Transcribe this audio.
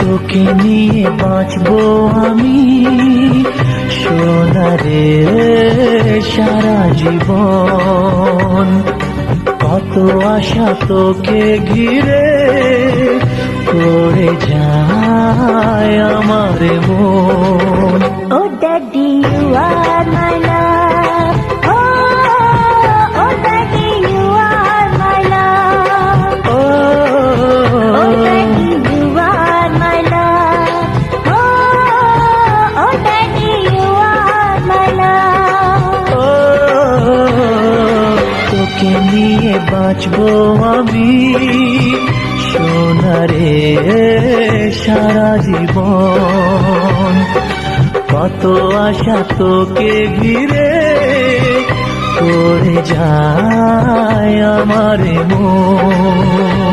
তোকে নিয়ে বাঁচবো আমি সোনারে সারা জীবন। কত আশা তোকে ঘিরে পড়ে যায় আমার মন। Oh daddy, you are my love. Oh daddy, you are my love. Oh daddy, you are my love. Oh daddy, you are my love. তোকে নিয়ে বাঁচবো আমি সোনারে সারা জীবন। কত আশা তোকে ঘিরে পড়ে যায় আমার মন।